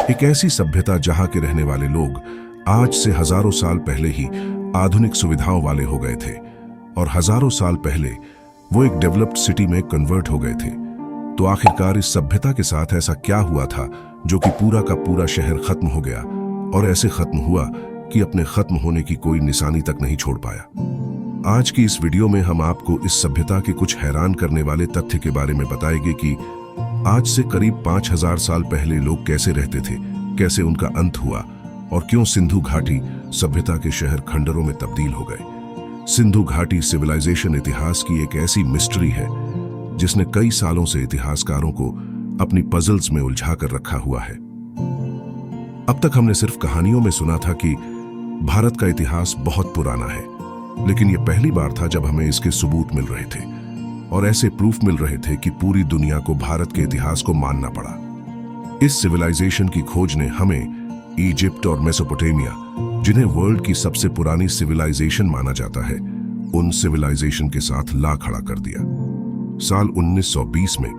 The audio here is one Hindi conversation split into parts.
एक ऐसी सभ्यता जहां के रहने वाले लोग आज से हजारों साल पहले ही आधुनिक सुविधाओं वाले हो गए थे और हजारों साल पहले वो एक डेवलप्ड सिटी में कन्वर्ट हो गए थे। तो आखिरकार इस सभ्यता के साथ ऐसा क्या हुआ था जो कि पूरा का पूरा शहर खत्म हो गया और ऐसे खत्म हुआ कि अपने खत्म होने की कोई निशानी तक नहीं छोड़ पाया। आज की इस वीडियो में हम आपको इस सभ्यता के कुछ हैरान करने वाले तथ्य के बारे में बताएंगे कि आज से करीब 5000 साल पहले लोग कैसे रहते थे, कैसे उनका अंत हुआ और क्यों सिंधु घाटी सभ्यता के शहर खंडरों में तब्दील हो गए। सिंधु घाटी सिविलाइजेशन इतिहास की एक ऐसी मिस्ट्री है जिसने कई सालों से इतिहासकारों को अपनी पजल्स में उलझा कर रखा हुआ है। अब तक हमने सिर्फ कहानियों में सुना था कि भारत का इतिहास बहुत पुराना है, लेकिन यह पहली बार था जब हमें इसके सबूत मिल रहे थे और ऐसे प्रूफ मिल रहे थे कि पूरी दुनिया को भारत के इतिहास को मानना पड़ा। इस सिविलाइजेशन की खोज ने हमें इजिप्ट और मेसोपोटामिया, जिन्हें वर्ल्ड की सबसे पुरानी सिविलाइजेशन माना जाता है, उन सिविलाइजेशन के साथ ला खड़ा कर दिया। साल 1920 में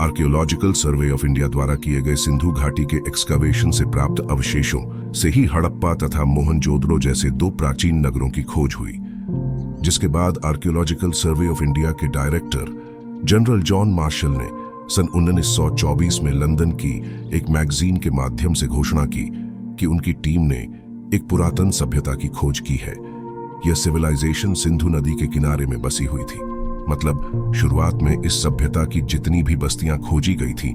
आर्कियोलॉजिकल सर्वे ऑफ इंडिया द्वारा किए गए सिंधु घाटी के एक्सकवेशन से प्राप्त अवशेषों से ही हड़प्पा तथा मोहनजोदड़ो जैसे दो प्राचीन नगरों की खोज हुई, जिसके बाद आर्कियोलॉजिकल सर्वे ऑफ इंडिया के डायरेक्टर जनरल जॉन मार्शल ने सन 1924 में लंदन की एक मैगजीन के माध्यम से घोषणा की कि उनकी टीम ने एक पुरातन सभ्यता की खोज की है। यह सिविलाइजेशन सिंधु नदी के किनारे में बसी हुई थी। मतलब शुरुआत में इस सभ्यता की जितनी भी बस्तियां खोजी गई थी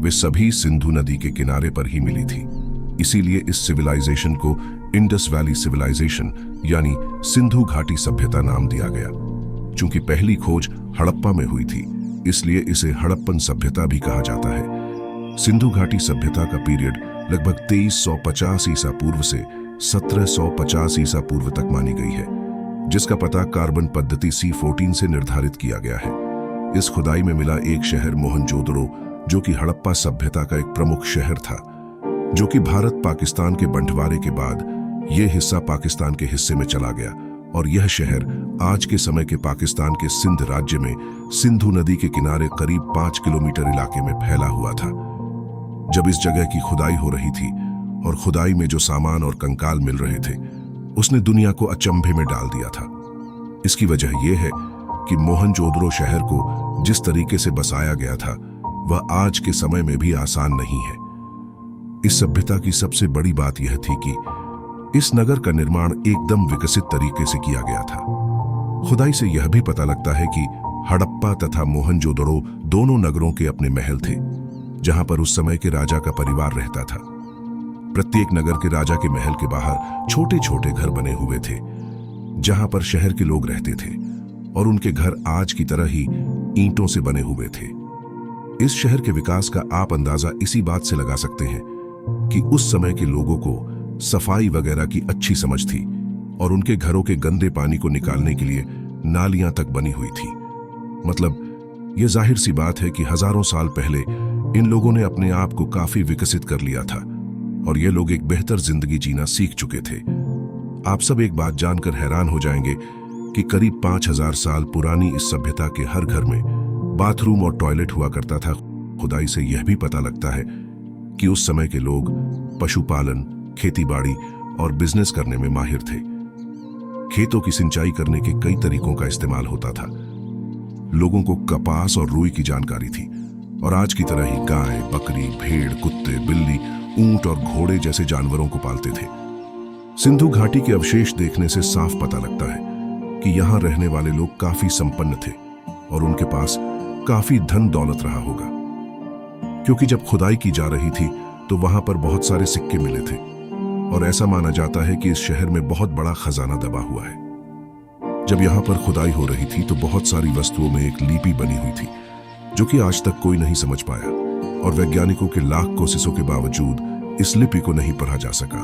वे सभी सिंधु नदी के किनारे पर ही मिली थी। इसीलिए इस सिविलाइजेशन को इंडस वैली सिविलाइजेशन यानी सिंधु घाटी सभ्यता नाम दिया गया। चूंकि पहली खोज हड़प्पा में हुई थी, इसलिए इसे हड़प्पन सभ्यता भी कहा जाता है। सिंधु घाटी सभ्यता का पीरियड लगभग 2350 ईसा पूर्व से 1750 ईसा पूर्व तक मानी गई है, जिसका पता कार्बन पद्धति C14 से निर्धारित किया गया है। इस खुदाई में मिला एक शहर मोहनजोदड़ो, जो कि हड़प्पा सभ्यता का एक प्रमुख शहर था, जो कि भारत पाकिस्तान के बंटवारे के बाद यह हिस्सा पाकिस्तान के हिस्से में चला गया और यह शहर आज के समय के पाकिस्तान के सिंध राज्य में सिंधु नदी के किनारे करीब 5 किलोमीटर इलाके में फैला हुआ था। जब इस जगह की खुदाई हो रही थी और खुदाई में जो सामान और कंकाल मिल रहे थे उसने दुनिया को अचंभे में डाल दिया था। इसकी वजह यह है कि मोहनजोदड़ो शहर को जिस तरीके से बसाया गया था वह आज के समय में भी आसान नहीं है। इस सभ्यता की सबसे बड़ी बात यह थी कि इस नगर का निर्माण एकदम विकसित तरीके से किया गया था। खुदाई से यह भी पता लगता है कि हड़प्पा तथा मोहनजोदड़ो दोनों नगरों के अपने महल थे, जहां पर उस समय के राजा का परिवार रहता था। प्रत्येक नगर के राजा के महल के बाहर छोटे छोटे घर बने हुए थे, जहां पर शहर के लोग रहते थे और उनके घर आज की तरह ही ईंटों से बने हुए थे। इस शहर के विकास का आप अंदाजा इसी बात से लगा सकते हैं कि उस समय के लोगों को सफाई वगैरह की अच्छी समझ थी और उनके घरों के गंदे पानी को निकालने के लिए नालियां तक बनी हुई थी। मतलब यह जाहिर सी बात है कि हजारों साल पहले इन लोगों ने अपने आप को काफी विकसित कर लिया था और ये लोग एक बेहतर जिंदगी जीना सीख चुके थे। आप सब एक बात जानकर हैरान हो जाएंगे कि करीब 5000 साल पुरानी इस सभ्यता के हर घर में बाथरूम और टॉयलेट हुआ करता था। खुदाई से यह भी पता लगता है कि उस समय के लोग पशुपालन, खेतीबाड़ी और बिजनेस करने में माहिर थे। खेतों की सिंचाई करने के कई तरीकों का इस्तेमाल होता था। लोगों को कपास और रुई की जानकारी थी और आज की तरह ही गाय, बकरी, भेड़, कुत्ते, बिल्ली, ऊंट और घोड़े जैसे जानवरों को पालते थे। सिंधु घाटी के अवशेष देखने से साफ पता लगता है कि यहाँ रहने वाले लोग काफी संपन्न थे और उनके पास काफी धन दौलत रहा होगा, क्योंकि जब खुदाई की जा रही थी तो वहां पर बहुत सारे सिक्के मिले थे और ऐसा माना जाता है कि इस शहर में बहुत बड़ा खजाना दबा हुआ है। जब यहाँ पर खुदाई हो रही थी तो बहुत सारी वस्तुओं में एक लिपि बनी हुई थी जो कि आज तक कोई नहीं समझ पाया और वैज्ञानिकों के लाख कोशिशों के बावजूद इस लिपि को नहीं पढ़ा जा सका।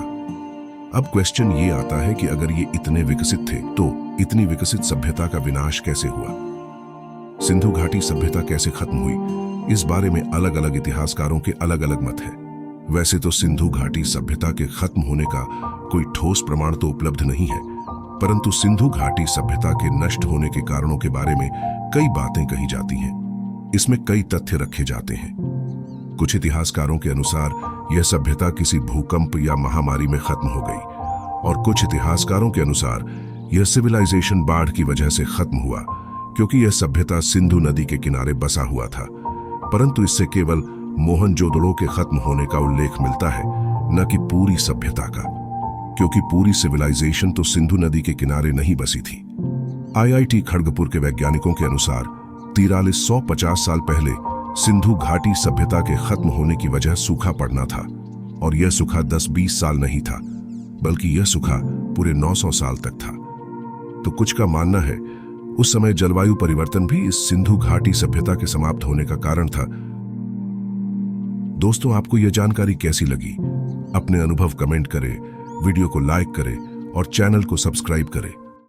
अब क्वेश्चन ये आता है कि अगर ये इतने विकसित थे तो इतनी विकसित सभ्यता का विनाश कैसे हुआ? सिंधु घाटी सभ्यता कैसे खत्म हुई, इस बारे में अलग अलग इतिहासकारों के अलग अलग मत है। वैसे तो सिंधु घाटी सभ्यता के खत्म होने का कोई ठोस प्रमाण तो उपलब्ध नहीं है, परंतु सिंधु घाटी सभ्यता के नष्ट होने के कारणों के बारे में कई बातें कही जाती हैं। इसमें कई तथ्य रखे जाते हैं। कुछ इतिहासकारों के अनुसार यह सभ्यता किसी भूकंप या महामारी में खत्म हो गई और कुछ इतिहासकारों के अनुसार यह सिविलाइजेशन बाढ़ की वजह से खत्म हुआ, क्योंकि यह सभ्यता सिंधु नदी के किनारे बसा हुआ था। परंतु इससे केवल मोहनजोदड़ो के खत्म होने का उल्लेख मिलता है, न कि पूरी सभ्यता का, क्योंकि पूरी सिविलाइजेशन तो सिंधु नदी के किनारे नहीं बसी थी। IIT खड़गपुर के वैज्ञानिकों के अनुसार 4350 साल पहले सिंधु घाटी सभ्यता के खत्म होने की वजह सूखा पड़ना था, और यह सूखा 10-20 साल नहीं था, बल्कि यह सूखा पूरे 900 साल तक था। तो कुछ का मानना है उस समय जलवायु परिवर्तन भी इस सिंधु घाटी सभ्यता के समाप्त होने का कारण था। दोस्तों, आपको यह जानकारी कैसी लगी? अपने अनुभव कमेंट करें, वीडियो को लाइक करें और चैनल को सब्सक्राइब करें।